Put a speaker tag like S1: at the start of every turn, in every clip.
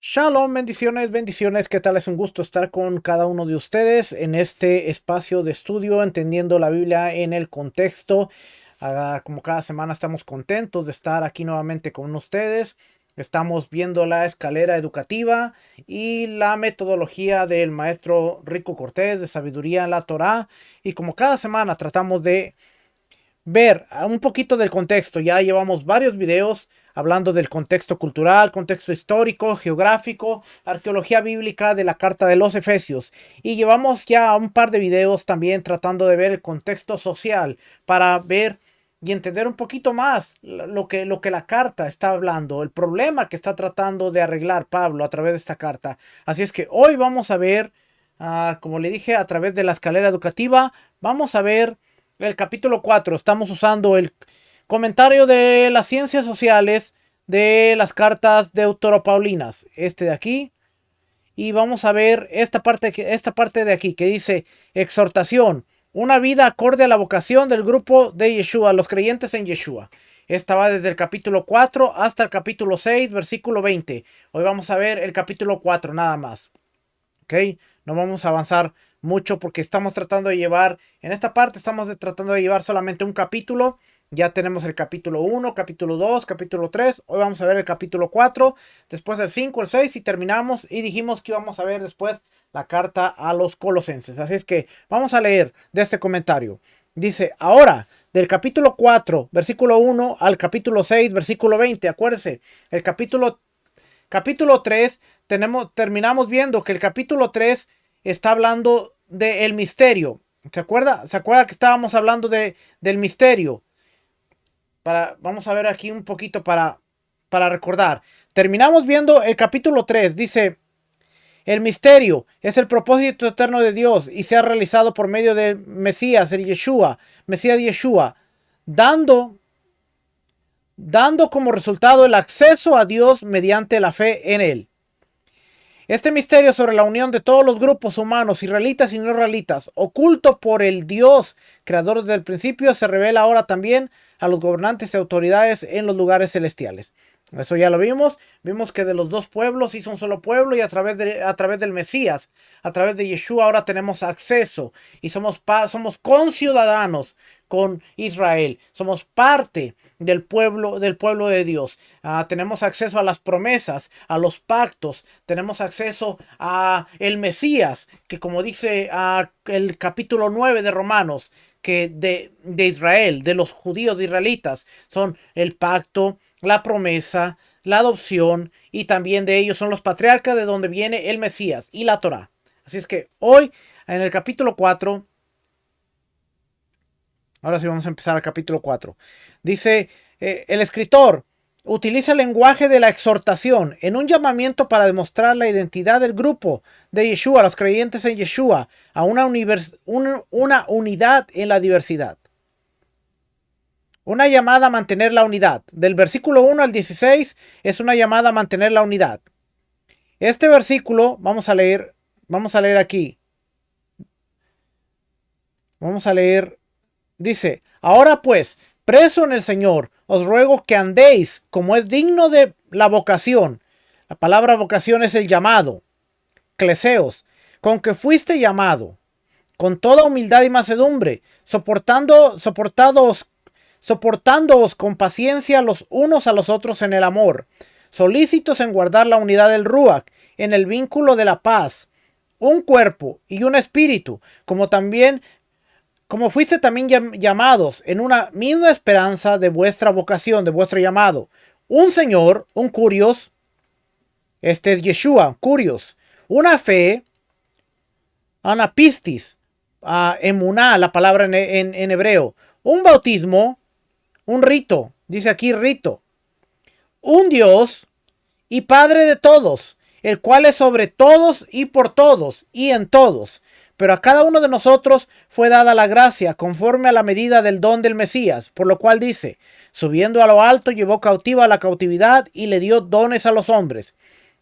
S1: Shalom, bendiciones, bendiciones. ¿Qué tal? Es un gusto estar con cada uno de ustedes en este espacio de estudio, entendiendo la Biblia en el contexto. Como cada semana estamos contentos de estar aquí nuevamente con ustedes. Estamos viendo la escalera educativa y la metodología del maestro Rico Cortés de Sabiduría en la Torá. Y como cada semana tratamos de ver un poquito del contexto. Ya llevamos varios videos hablando del contexto cultural, contexto histórico, geográfico, arqueología bíblica de la carta de los Efesios. Y llevamos ya un par de videos también tratando de ver el contexto social para ver y entender un poquito más lo que la carta está hablando, el problema que está tratando de arreglar Pablo a través de esta carta. Así es que hoy vamos a ver, como le dije, a través de la escalera educativa, vamos a ver el capítulo 4. Estamos usando el comentario de las ciencias sociales de las cartas deuteropaulinas, este de aquí, y vamos a ver esta parte de aquí que dice exhortación, una vida acorde a la vocación del grupo de Yeshua, los creyentes en Yeshua. Esta va desde el capítulo 4 hasta el capítulo 6, versículo 20. Hoy vamos a ver el capítulo 4 nada más. ¿Ok? No vamos a avanzar mucho porque estamos tratando de llevar, en esta parte estamos tratando de llevar solamente un capítulo. Ya tenemos el capítulo 1, capítulo 2, capítulo 3. Hoy vamos a ver el capítulo 4, después el 5, el 6 y terminamos. Y dijimos que íbamos a ver después la carta a los colosenses. Así es que vamos a leer de este comentario. Dice, ahora, del capítulo 4, versículo 1 al capítulo 6, versículo 20. Acuérdense, el capítulo 3, terminamos viendo que el capítulo 3 está hablando del misterio. ¿Se acuerda? ¿Se acuerda que estábamos hablando del misterio? Vamos a ver aquí un poquito para recordar. Terminamos viendo el capítulo 3. Dice, el misterio es el propósito eterno de Dios y se ha realizado por medio del Mesías, el Yeshua, Mesías Yeshua, dando como resultado el acceso a Dios mediante la fe en Él. Este misterio sobre la unión de todos los grupos humanos, israelitas y no israelitas, oculto por el Dios creador desde el principio, se revela ahora también a los gobernantes y autoridades en los lugares celestiales. Eso ya lo vimos. Vimos que de los dos pueblos hizo un solo pueblo y a través del Mesías, a través de Yeshua, ahora tenemos acceso y somos conciudadanos con Israel. Somos parte del pueblo de Dios. Tenemos acceso a las promesas, a los pactos. Tenemos acceso a el Mesías, que como dice el capítulo 9 de Romanos, que de Israel, de los judíos israelitas, son el pacto, la promesa, la adopción, y también de ellos son los patriarcas, de donde viene el Mesías y la Torá. Así es que hoy, en el capítulo 4, ahora sí vamos a empezar el capítulo 4. Dice, el escritor utiliza el lenguaje de la exhortación en un llamamiento para demostrar la identidad del grupo de Yeshua, los creyentes en Yeshua, a una unidad en la diversidad. Una llamada a mantener la unidad. Del versículo 1 al 16 es una llamada a mantener la unidad. Este versículo, vamos a leer aquí. Vamos a leer, dice, ahora pues, preso en el Señor, os ruego que andéis como es digno de la vocación. La palabra vocación es el llamado. Cleseos, con que fuiste llamado, con toda humildad y mansedumbre, soportándoos con paciencia los unos a los otros en el amor, solícitos en guardar la unidad del Ruach, en el vínculo de la paz, un cuerpo y un espíritu, como fuiste también llamados en una misma esperanza de vuestra vocación, de vuestro llamado. Un Señor, un Curios, este es Yeshua, Curios, una fe, anapistis, emuná, la palabra en hebreo, un bautismo, un rito, dice aquí rito, un Dios y Padre de todos, el cual es sobre todos y por todos y en todos. Pero a cada uno de nosotros fue dada la gracia conforme a la medida del don del Mesías, por lo cual dice, subiendo a lo alto llevó cautiva la cautividad y le dio dones a los hombres.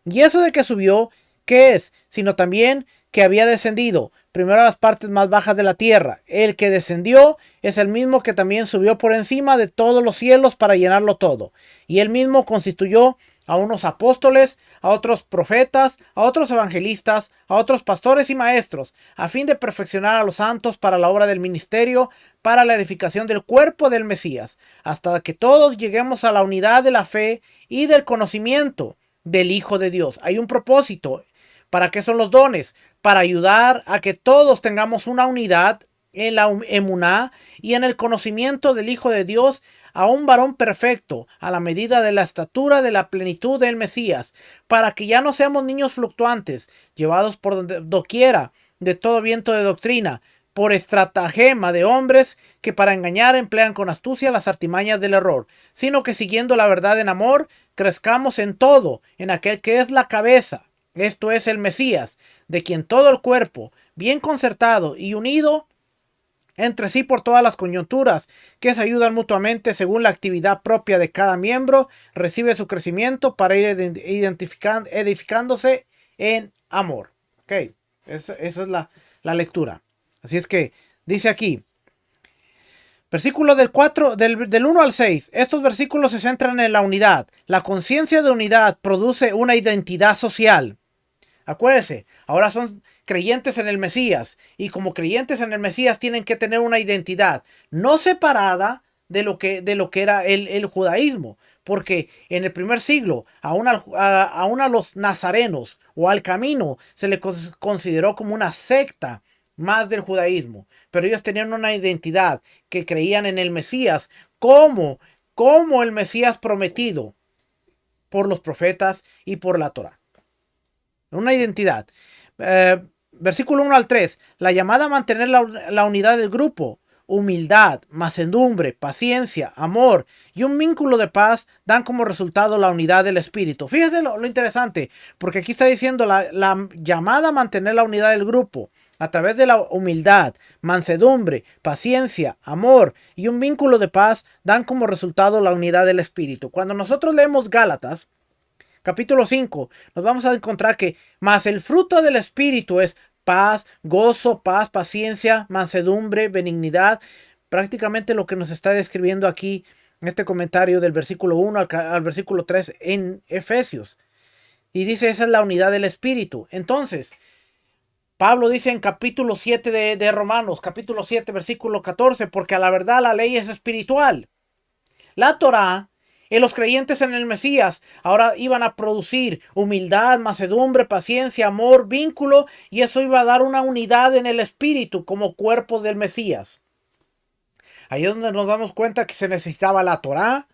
S1: Y eso de que subió, ¿qué es? Sino también que había descendido primero a las partes más bajas de la tierra. El que descendió es el mismo que también subió por encima de todos los cielos para llenarlo todo. Y él mismo constituyó a unos apóstoles, a otros profetas, a otros evangelistas, a otros pastores y maestros, a fin de perfeccionar a los santos para la obra del ministerio, para la edificación del cuerpo del Mesías, hasta que todos lleguemos a la unidad de la fe y del conocimiento del Hijo de Dios. Hay un propósito. ¿Para qué son los dones? Para ayudar a que todos tengamos una unidad en la emuná y en el conocimiento del Hijo de Dios, a un varón perfecto, a la medida de la estatura de la plenitud del Mesías, para que ya no seamos niños fluctuantes, llevados por doquiera de todo viento de doctrina, por estratagema de hombres que para engañar emplean con astucia las artimañas del error, sino que siguiendo la verdad en amor, crezcamos en todo, en aquel que es la cabeza, esto es el Mesías, de quien todo el cuerpo, bien concertado y unido entre sí por todas las coyunturas que se ayudan mutuamente según la actividad propia de cada miembro, recibe su crecimiento para ir edificándose en amor. Ok, esa es la lectura. Así es que dice aquí, versículo del 1 al 6. Estos versículos se centran en la unidad. La conciencia de unidad produce una identidad social. Acuérdense, ahora son creyentes en el Mesías y como creyentes en el Mesías tienen que tener una identidad no separada de lo que era el judaísmo, porque en el primer siglo aún a los nazarenos o al camino se le consideró como una secta más del judaísmo, pero ellos tenían una identidad que creían en el Mesías como el Mesías prometido por los profetas y por la Torá. Una identidad. Versículo 1 al 3. La llamada a mantener la unidad del grupo, humildad, mansedumbre, paciencia, amor y un vínculo de paz dan como resultado la unidad del espíritu. Fíjense lo interesante, porque aquí está diciendo la llamada a mantener la unidad del grupo a través de la humildad, mansedumbre, paciencia, amor y un vínculo de paz dan como resultado la unidad del espíritu. Cuando nosotros leemos Gálatas, capítulo 5, nos vamos a encontrar que más el fruto del espíritu es paz, gozo, paz, paciencia, mansedumbre, benignidad. Prácticamente lo que nos está describiendo aquí en este comentario del versículo 1 al versículo 3 en Efesios. Y dice, esa es la unidad del espíritu. Entonces, Pablo dice en capítulo 7 de Romanos, capítulo 7, versículo 14, porque a la verdad la ley es espiritual. La Torá, los creyentes en el Mesías ahora iban a producir humildad, mansedumbre, paciencia, amor, vínculo, y eso iba a dar una unidad en el espíritu como cuerpo del Mesías. Ahí es donde nos damos cuenta que se necesitaba la Torá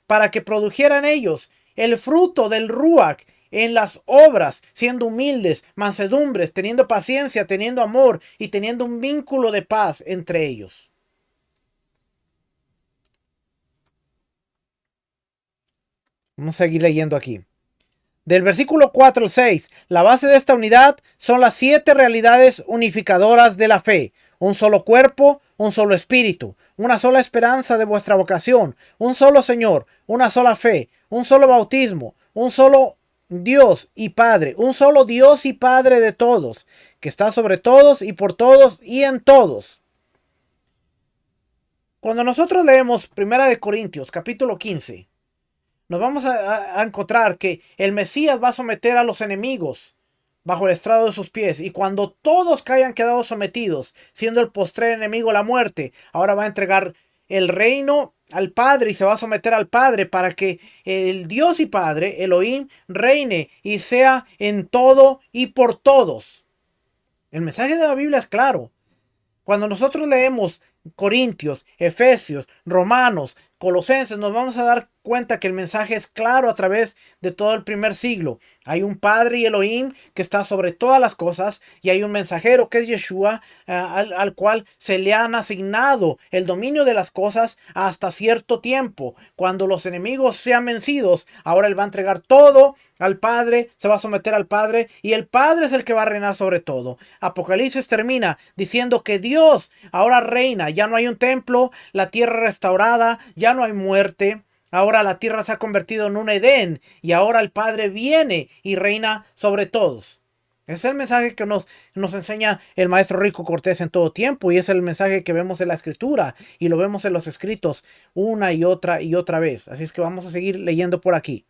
S1: para que produjeran ellos el fruto del Ruach en las obras, siendo humildes, mansedumbres, teniendo paciencia, teniendo amor y teniendo un vínculo de paz entre ellos. Vamos a seguir leyendo aquí. Del versículo 4 al 6, la base de esta unidad son las 7 realidades unificadoras de la fe. Un solo cuerpo, un solo espíritu, una sola esperanza de vuestra vocación, un solo Señor, una sola fe, un solo bautismo, un solo Dios y Padre, un solo Dios y Padre de todos, que está sobre todos y por todos y en todos. Cuando nosotros leemos 1 Corintios capítulo 15, nos vamos a encontrar que el Mesías va a someter a los enemigos bajo el estrado de sus pies. Y cuando todos que hayan quedado sometidos, siendo el postrer enemigo la muerte, ahora va a entregar el reino al Padre y se va a someter al Padre para que el Dios y Padre, Elohim, reine y sea en todo y por todos. El mensaje de la Biblia es claro. Cuando nosotros leemos Corintios, Efesios, Romanos, Colosenses, nos vamos a dar cuenta que el mensaje es claro a través de todo el primer siglo. Hay un Padre y Elohim que está sobre todas las cosas y hay un mensajero que es Yeshua, al cual se le han asignado el dominio de las cosas hasta cierto tiempo. Cuando los enemigos sean vencidos, ahora él va a entregar todo al Padre, se va a someter al Padre y el Padre es el que va a reinar sobre todo. Apocalipsis termina diciendo que Dios ahora reina, ya no hay un templo, la tierra restaurada, ya no hay muerte. Ahora la tierra se ha convertido en un Edén y ahora el Padre viene y reina sobre todos. Es el mensaje que nos enseña el maestro Rico Cortés en todo tiempo y es el mensaje que vemos en la escritura y lo vemos en los escritos una y otra vez. Así es que vamos a seguir leyendo por aquí.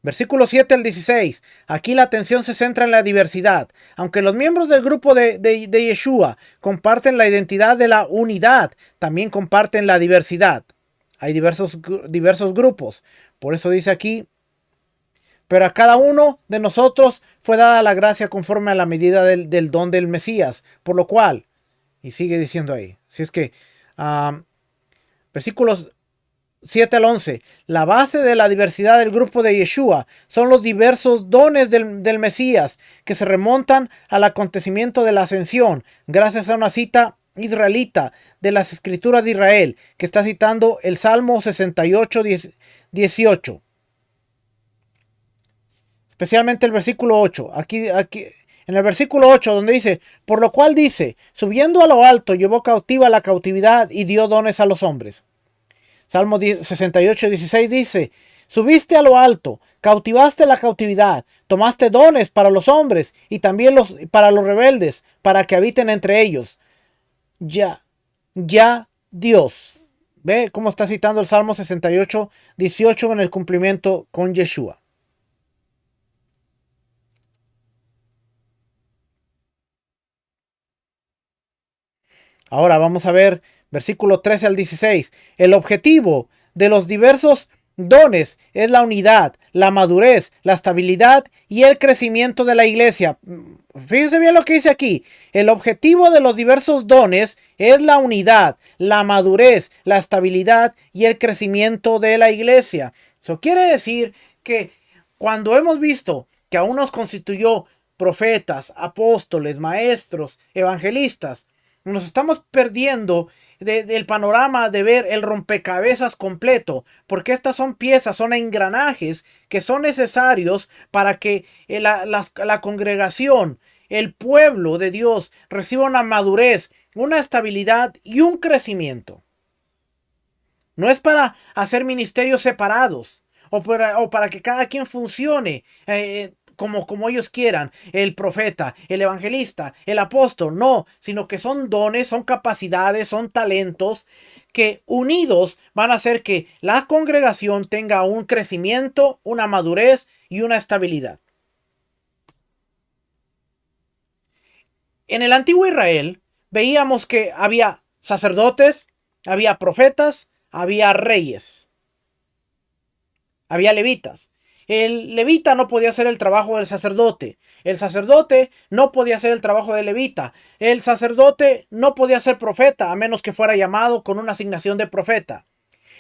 S1: Versículo 7 al 16. Aquí la atención se centra en la diversidad. Aunque los miembros del grupo de Yeshua comparten la identidad de la unidad, también comparten la diversidad. Hay diversos grupos. Por eso dice aquí, pero a cada uno de nosotros fue dada la gracia conforme a la medida del don del Mesías. Por lo cual, y sigue diciendo ahí, si es que versículos 7 al 11. La base de la diversidad del grupo de Yeshua son los diversos dones del Mesías que se remontan al acontecimiento de la ascensión, gracias a una cita israelita de las escrituras de Israel, que está citando el Salmo 68, 18. Especialmente el versículo 8. Aquí en el versículo 8, donde dice, por lo cual dice, subiendo a lo alto, llevó cautiva la cautividad y dio dones a los hombres. Salmo 68, 16 dice, subiste a lo alto, cautivaste la cautividad, tomaste dones para los hombres y también para los rebeldes, para que habiten entre ellos. Ya Dios. ¿Ve cómo está citando el Salmo 68, 18 en el cumplimiento con Yeshua? Ahora vamos a ver versículo 13 al 16. El objetivo de los diversos dones es la unidad, la madurez, la estabilidad y el crecimiento de la iglesia. Fíjense bien lo que dice aquí. El objetivo de los diversos dones es la unidad, la madurez, la estabilidad y el crecimiento de la iglesia. Eso quiere decir que cuando hemos visto que aún nos constituyó profetas, apóstoles, maestros, evangelistas, nos estamos perdiendo del panorama de ver el rompecabezas completo, porque estas son piezas, son engranajes que son necesarios para que la congregación, el pueblo de Dios, reciba una madurez, una estabilidad y un crecimiento. No es para hacer ministerios separados o para que cada quien funcione como ellos quieran, el profeta, el evangelista, el apóstol, no, sino que son dones, son capacidades, son talentos que unidos van a hacer que la congregación tenga un crecimiento, una madurez y una estabilidad. En el antiguo Israel veíamos que había sacerdotes, había profetas, había reyes, había levitas. El levita no podía hacer el trabajo del sacerdote. El sacerdote no podía hacer el trabajo del levita. El sacerdote no podía ser profeta a menos que fuera llamado con una asignación de profeta.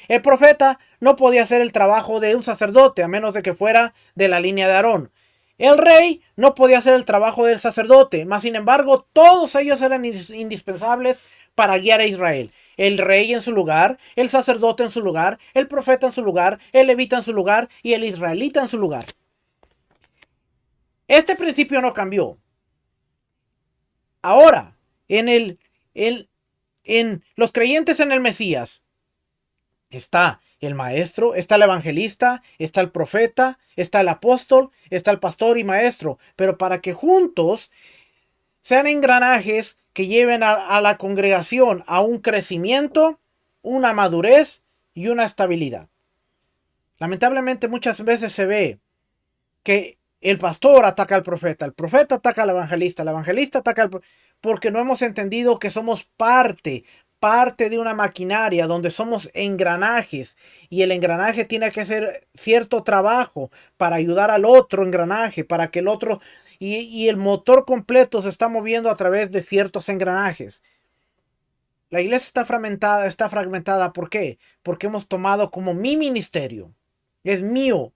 S1: El profeta no podía hacer el trabajo de un sacerdote a menos de que fuera de la línea de Aarón. El rey no podía hacer el trabajo del sacerdote, mas sin embargo todos ellos eran indispensables para guiar a Israel. El rey en su lugar, el sacerdote en su lugar, el profeta en su lugar, el levita en su lugar y el israelita en su lugar. Este principio no cambió. Ahora, en los creyentes en el Mesías, está el maestro, está el evangelista, está el profeta, está el apóstol, está el pastor y maestro. Pero para que juntos sean engranajes que lleven a la congregación a un crecimiento, una madurez y una estabilidad. Lamentablemente muchas veces se ve que el pastor ataca al profeta, el profeta ataca al evangelista, el evangelista ataca al... porque no hemos entendido que somos parte de una maquinaria donde somos engranajes y el engranaje tiene que hacer cierto trabajo para ayudar al otro engranaje, para que el otro y el motor completo se está moviendo a través de ciertos engranajes. La iglesia está fragmentada. ¿Por qué? Porque hemos tomado como mi ministerio. Es mío,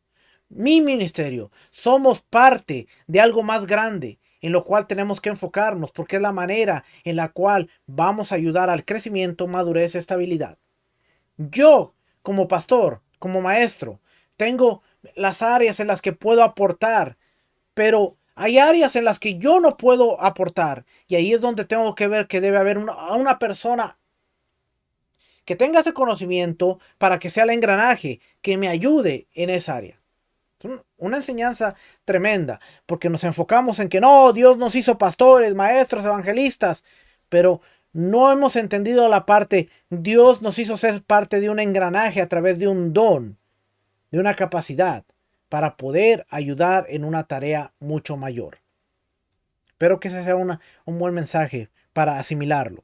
S1: mi ministerio. Somos parte de algo más grande en lo cual tenemos que enfocarnos porque es la manera en la cual vamos a ayudar al crecimiento, madurez, estabilidad. Yo, como pastor, como maestro, tengo las áreas en las que puedo aportar, pero hay áreas en las que yo no puedo aportar. Y ahí es donde tengo que ver que debe haber una persona que tenga ese conocimiento para que sea el engranaje que me ayude en esa área. Es una enseñanza tremenda, porque nos enfocamos en que no, Dios nos hizo pastores, maestros, evangelistas, pero no hemos entendido la parte, Dios nos hizo ser parte de un engranaje a través de un don, de una capacidad, para poder ayudar en una tarea mucho mayor. Espero que ese sea un buen mensaje para asimilarlo.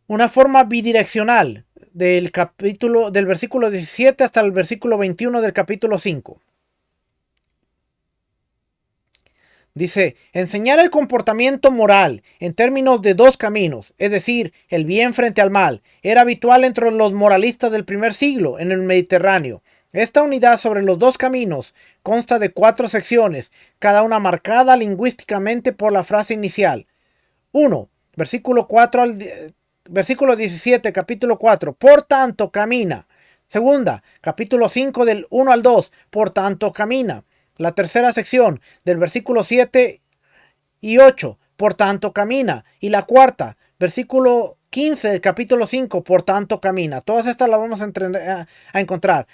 S1: Una forma bidireccional del versículo 17 hasta el versículo 21 del capítulo 5. Dice, enseñar el comportamiento moral en términos de dos caminos, es decir, el bien frente al mal, era habitual entre los moralistas del primer siglo en el Mediterráneo. Esta unidad sobre los dos caminos consta de 4 secciones, cada una marcada lingüísticamente por la frase inicial. 1. Versículo 17, capítulo 4. Por tanto, camina. Segunda, capítulo 5 del 1 al 2. Por tanto, camina. La tercera sección del versículo 7 y 8. Por tanto, camina. Y la cuarta, versículo 15 del capítulo 5. Por tanto, camina. Todas estas las vamos a encontrar.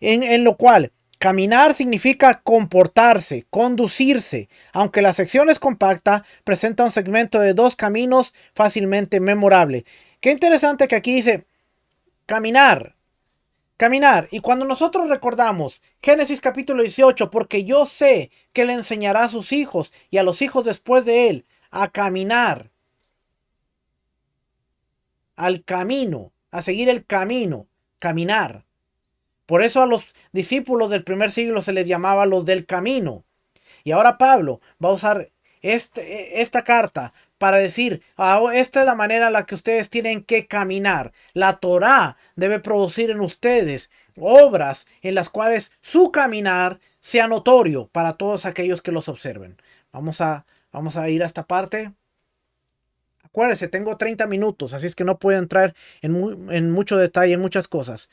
S1: En lo cual caminar significa comportarse, conducirse, aunque la sección es compacta, presenta un segmento de 2 caminos fácilmente memorable. Qué interesante que aquí dice caminar, caminar. Y cuando nosotros recordamos Génesis capítulo 18, porque yo sé que le enseñará a sus hijos y a los hijos después de él a caminar, al camino, a seguir el camino, caminar. Por eso a los discípulos del primer siglo se les llamaba los del camino. Y ahora Pablo va a usar esta carta para decir, esta es la manera en la que ustedes tienen que caminar. La Torá debe producir en ustedes obras en las cuales su caminar sea notorio para todos aquellos que los observen. Vamos a ir a esta parte. Acuérdense, tengo 30 minutos, así es que no puedo entrar en mucho detalle, en muchas cosas.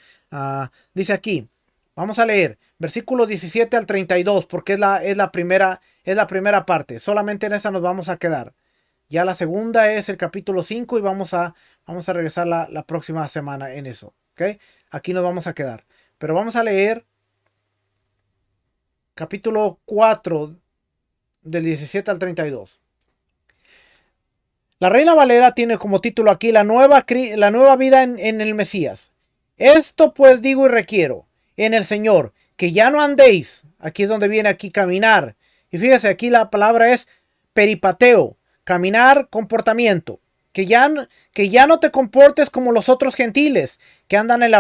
S1: Dice aquí, vamos a leer versículos 17 al 32, porque es la primera parte. Solamente en esa nos vamos a quedar. Ya la segunda es el capítulo 5 y vamos a regresar la próxima semana en eso. ¿Ok? Aquí nos vamos a quedar. Pero vamos a leer capítulo 4 del 17 al 32. La Reina Valera tiene como título aquí la nueva vida en el Mesías. Esto pues digo y requiero en el Señor, que ya no andéis, aquí es donde viene aquí caminar. Y fíjese, aquí la palabra es peripateo, caminar, comportamiento. Que ya no te comportes como los otros gentiles, que andan en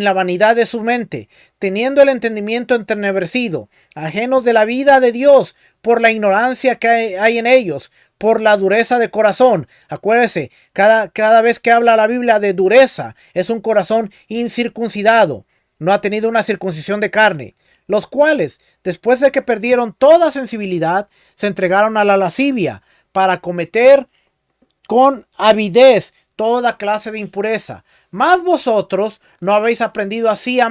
S1: la vanidad de su mente, teniendo el entendimiento entenebrecido, ajenos de la vida de Dios, por la ignorancia que hay en ellos, por la dureza de corazón. Acuérdese, cada vez que habla la Biblia de dureza, es un corazón incircuncidado. No ha tenido una circuncisión de carne. Los cuales, después de que perdieron toda sensibilidad, se entregaron a la lascivia para cometer con avidez toda clase de impureza. Mas vosotros no habéis aprendido así a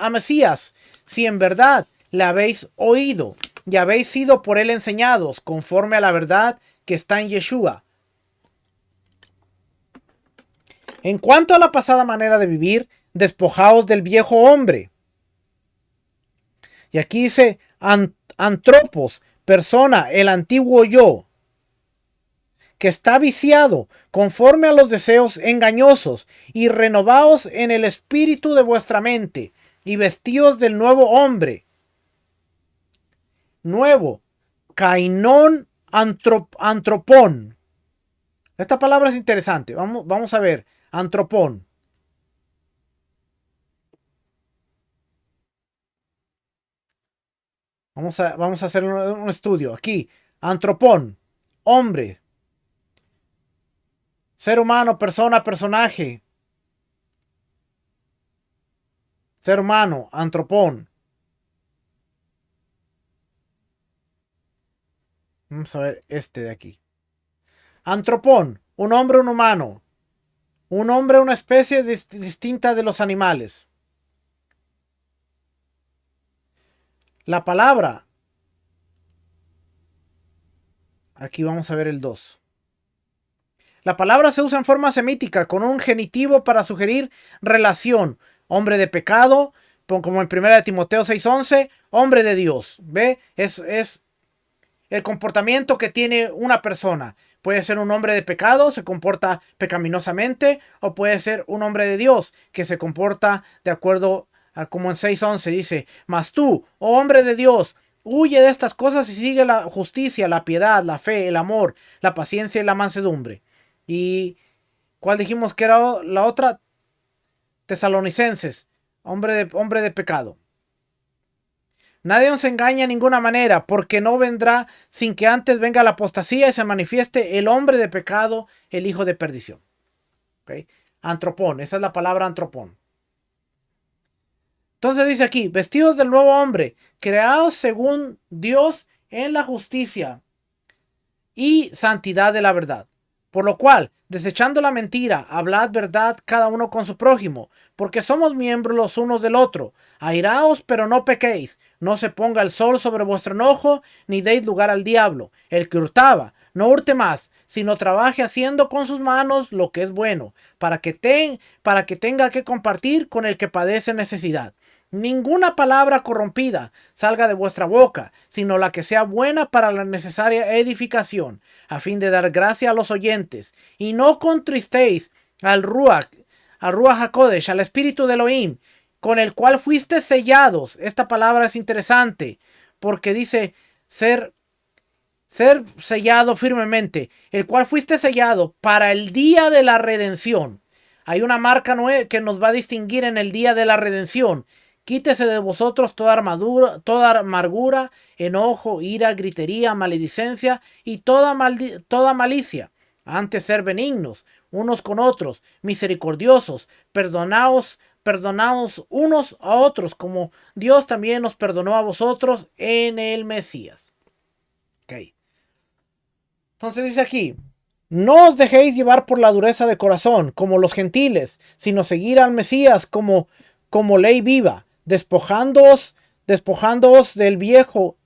S1: Mesías, si en verdad le habéis oído y habéis sido por él enseñados, conforme a la verdad que está en Yeshua. En cuanto a la pasada manera de vivir, despojaos del viejo hombre. Y aquí dice antropos, persona, el antiguo yo, que está viciado conforme a los deseos engañosos, y renovaos en el espíritu de vuestra mente, y vestíos del nuevo hombre. Nuevo, kainón antropón. Esta palabra es interesante. Vamos a ver. Antropón. Vamos a hacer un estudio. Aquí. Antropón. Hombre. Ser humano, persona, personaje. Ser humano, antropón. Vamos a ver este de aquí. Antropón, un hombre, un humano. Un hombre, una especie distinta de los animales. La palabra. Aquí vamos a ver el 2. La palabra se usa en forma semítica con un genitivo para sugerir relación. Hombre de pecado, como en 1 Timoteo 6:11, hombre de Dios. ¿Ve? Es el comportamiento que tiene una persona. Puede ser un hombre de pecado, se comporta pecaminosamente, o puede ser un hombre de Dios, que se comporta de acuerdo a como en 6:11 dice, mas tú, oh hombre de Dios, huye de estas cosas y sigue la justicia, la piedad, la fe, el amor, la paciencia y la mansedumbre. ¿Y cuál dijimos que era la otra? Tesalonicenses, hombre de pecado. Nadie os engaña de ninguna manera, porque no vendrá sin que antes venga la apostasía y se manifieste el hombre de pecado, el hijo de perdición. ¿Okay? Antropón, esa es la palabra antropón. Entonces dice aquí, vestidos del nuevo hombre, creados según Dios en la justicia y santidad de la verdad. Por lo cual, desechando la mentira, hablad verdad cada uno con su prójimo, porque somos miembros los unos del otro. Airaos, pero no pequéis. No se ponga el sol sobre vuestro enojo, ni deis lugar al diablo. El que hurtaba, no hurte más, sino trabaje haciendo con sus manos lo que es bueno, para que tenga que compartir con el que padece necesidad. Ninguna palabra corrompida salga de vuestra boca, sino la que sea buena para la necesaria edificación, a fin de dar gracia a los oyentes. Y no contristéis al Ruach HaKodesh, al Espíritu de Elohim, con el cual fuiste sellados. Esta palabra es interesante, porque dice ser sellado firmemente, el cual fuiste sellado para el día de la redención. Hay una marca que nos va a distinguir en el día de la redención. Quítese de vosotros toda amargura, enojo, ira, gritería, maledicencia y toda malicia. Antes ser benignos unos con otros, misericordiosos, perdonaos unos a otros, como Dios también nos perdonó a vosotros en el Mesías. Okay. Entonces dice aquí, no os dejéis llevar por la dureza de corazón, como los gentiles, sino seguir al Mesías como ley viva, despojándoos del viejo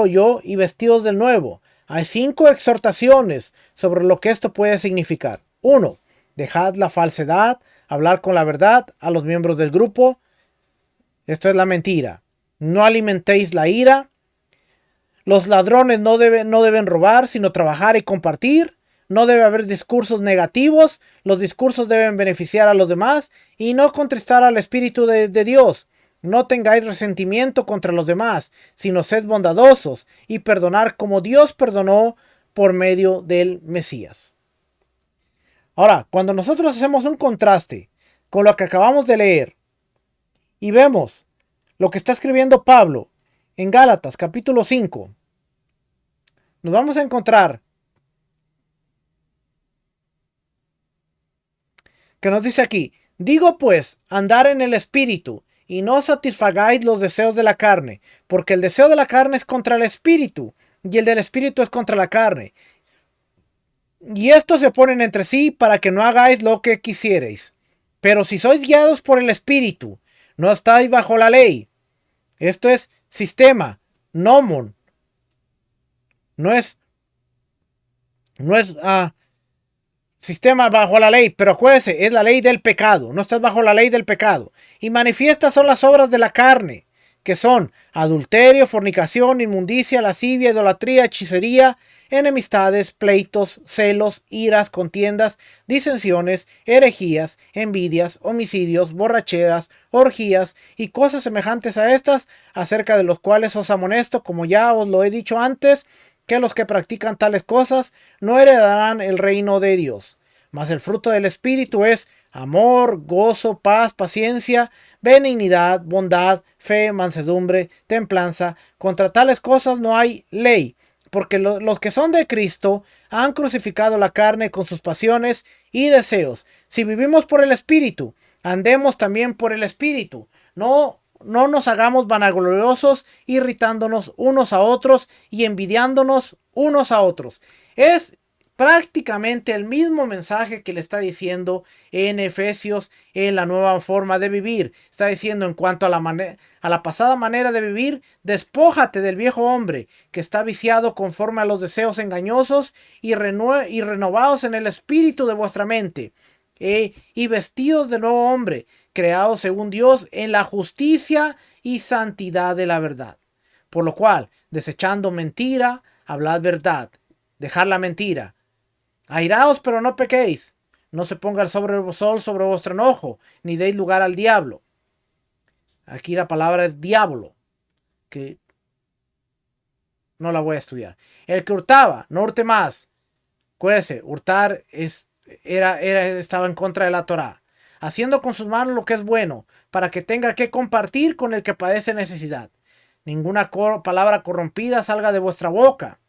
S1: yo y vestidos del nuevo. Hay 5 exhortaciones sobre lo que esto puede significar. 1. Dejad la falsedad, hablar con la verdad a los miembros del grupo. Esto es la mentira. No alimentéis la ira. Los ladrones no deben robar, sino trabajar y compartir. No debe haber discursos negativos. Los discursos deben beneficiar a los demás y no contristar al Espíritu de Dios. No tengáis resentimiento contra los demás, sino sed bondadosos y perdonar como Dios perdonó por medio del Mesías. Ahora, cuando nosotros hacemos un contraste con lo que acabamos de leer y vemos lo que está escribiendo Pablo en Gálatas capítulo 5, nos vamos a encontrar que nos dice aquí, digo pues, andar en el Espíritu, y no satisfagáis los deseos de la carne, porque el deseo de la carne es contra el Espíritu, y el del Espíritu es contra la carne. Y estos se oponen entre sí para que no hagáis lo que quisierais. Pero si sois guiados por el Espíritu, no estáis bajo la ley. Esto es sistema, nomon. No es sistema bajo la ley, pero acuérdense, es la ley del pecado. No estás bajo la ley del pecado. Y manifiestas son las obras de la carne, que son adulterio, fornicación, inmundicia, lascivia, idolatría, hechicería, enemistades, pleitos, celos, iras, contiendas, disensiones, herejías, envidias, homicidios, borracheras, orgías y cosas semejantes a estas, acerca de los cuales os amonesto, como ya os lo he dicho antes, que los que practican tales cosas no heredarán el reino de Dios. Mas el fruto del Espíritu es amor, gozo, paz, paciencia, benignidad, bondad, fe, mansedumbre, templanza. Contra tales cosas no hay ley. porque los que son de Cristo han crucificado la carne con sus pasiones y deseos. Si vivimos por el Espíritu, andemos también por el Espíritu. No nos hagamos vanagloriosos, irritándonos unos a otros y envidiándonos unos a otros. Es prácticamente el mismo mensaje que le está diciendo en Efesios en la nueva forma de vivir. Está diciendo en cuanto a la pasada manera de vivir, despójate del viejo hombre que está viciado conforme a los deseos engañosos y renovados en el espíritu de vuestra mente. Y vestidos de nuevo hombre, creados según Dios en la justicia y santidad de la verdad. Por lo cual, desechando mentira, hablad verdad. Dejar la mentira. Airaos, pero no pequéis. No se ponga el sol sobre vuestro enojo, ni deis lugar al diablo. Aquí la palabra es diablo, que no la voy a estudiar. El que hurtaba, no hurte más. Acuérdese, hurtar estaba en contra de la Torá. Haciendo con sus manos lo que es bueno, para que tenga que compartir con el que padece necesidad. Ninguna palabra corrompida salga de vuestra boca,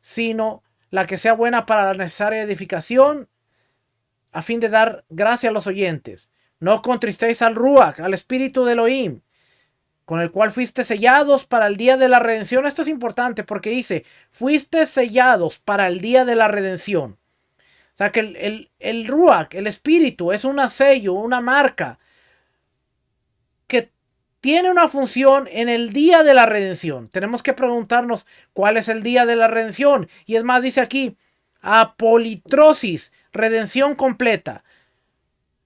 S1: sino la que sea buena para la necesaria edificación, a fin de dar gracia a los oyentes. No contristéis al Ruach, al espíritu de Elohim, con el cual fuiste sellados para el día de la redención. Esto es importante porque dice, fuiste sellados para el día de la redención. O sea que el Ruach, el espíritu, es un sello, una marca que tiene una función en el día de la redención. Tenemos que preguntarnos cuál es el día de la redención. Y es más, dice aquí, apolitrosis, redención completa.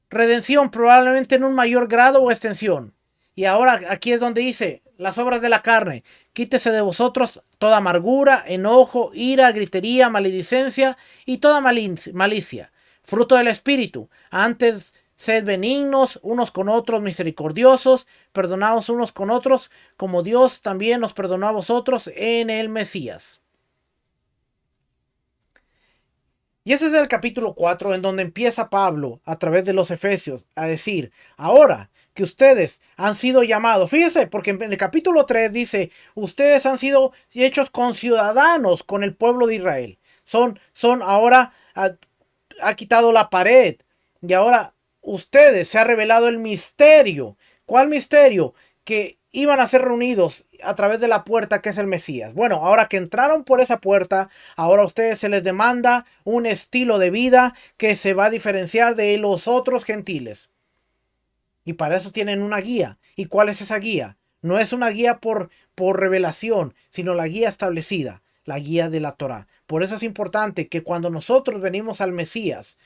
S1: Redención probablemente en un mayor grado o extensión. Y ahora aquí es donde dice, las obras de la carne, quítese de vosotros toda amargura, enojo, ira, gritería, maledicencia y toda malicia. Fruto del Espíritu. Antes sed benignos unos con otros, misericordiosos, perdonaos unos con otros, como Dios también nos perdonó a vosotros en el Mesías. Y ese es el capítulo 4 en donde empieza Pablo a través de los Efesios a decir, ahora que ustedes han sido llamados, fíjese, porque en el capítulo 3 dice, ustedes han sido hechos conciudadanos con el pueblo de Israel. Son ahora, ha quitado la pared y ahora ustedes se ha revelado el misterio. ¿Cuál misterio? Que iban a ser reunidos a través de la puerta que es el Mesías. Bueno, ahora que entraron por esa puerta, ahora a ustedes se les demanda un estilo de vida que se va a diferenciar de los otros gentiles. Y para eso tienen una guía. ¿Y cuál es esa guía? No es una guía por revelación, sino la guía establecida, la guía de la Torá. Por eso es importante que cuando nosotros venimos al Mesías,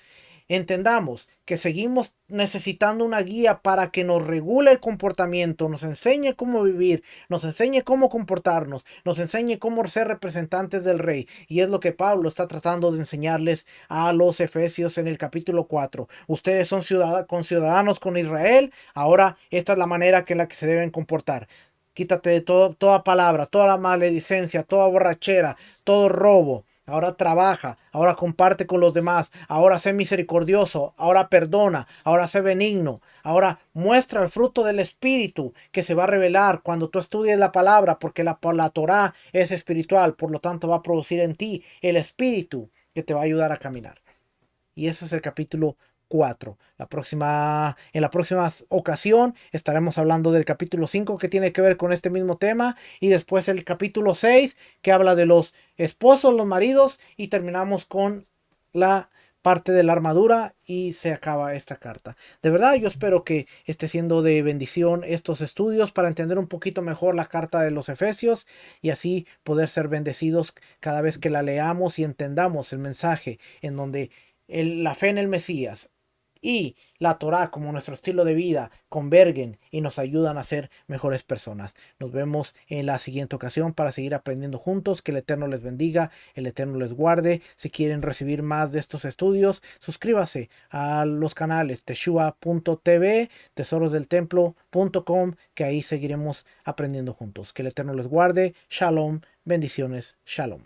S1: entendamos que seguimos necesitando una guía para que nos regule el comportamiento, nos enseñe cómo vivir, nos enseñe cómo comportarnos, nos enseñe cómo ser representantes del Rey. Y es lo que Pablo está tratando de enseñarles a los Efesios en el capítulo 4. Ustedes son ciudadanos con Israel, ahora esta es la manera en la que se deben comportar. Quítate de toda palabra, toda la maledicencia, toda borrachera, todo robo. Ahora trabaja, ahora comparte con los demás, ahora sé misericordioso, ahora perdona, ahora sé benigno, ahora muestra el fruto del Espíritu que se va a revelar cuando tú estudies la palabra, porque la Torá es espiritual, por lo tanto va a producir en ti el Espíritu que te va a ayudar a caminar. Y ese es el capítulo 4. En la próxima ocasión estaremos hablando del capítulo 5 que tiene que ver con este mismo tema y después el capítulo 6 que habla de los esposos, los maridos y terminamos con la parte de la armadura y se acaba esta carta. De verdad yo espero que esté siendo de bendición estos estudios para entender un poquito mejor la carta de los Efesios y así poder ser bendecidos cada vez que la leamos y entendamos el mensaje en donde la fe en el Mesías y la Torá como nuestro estilo de vida convergen y nos ayudan a ser mejores personas. Nos vemos en la siguiente ocasión para seguir aprendiendo juntos. Que el Eterno les bendiga, el Eterno les guarde. Si quieren recibir más de estos estudios, suscríbase a los canales teshua.tv, tesorosdeltemplo.com, que ahí seguiremos aprendiendo juntos. Que el Eterno les guarde. Shalom, bendiciones, shalom.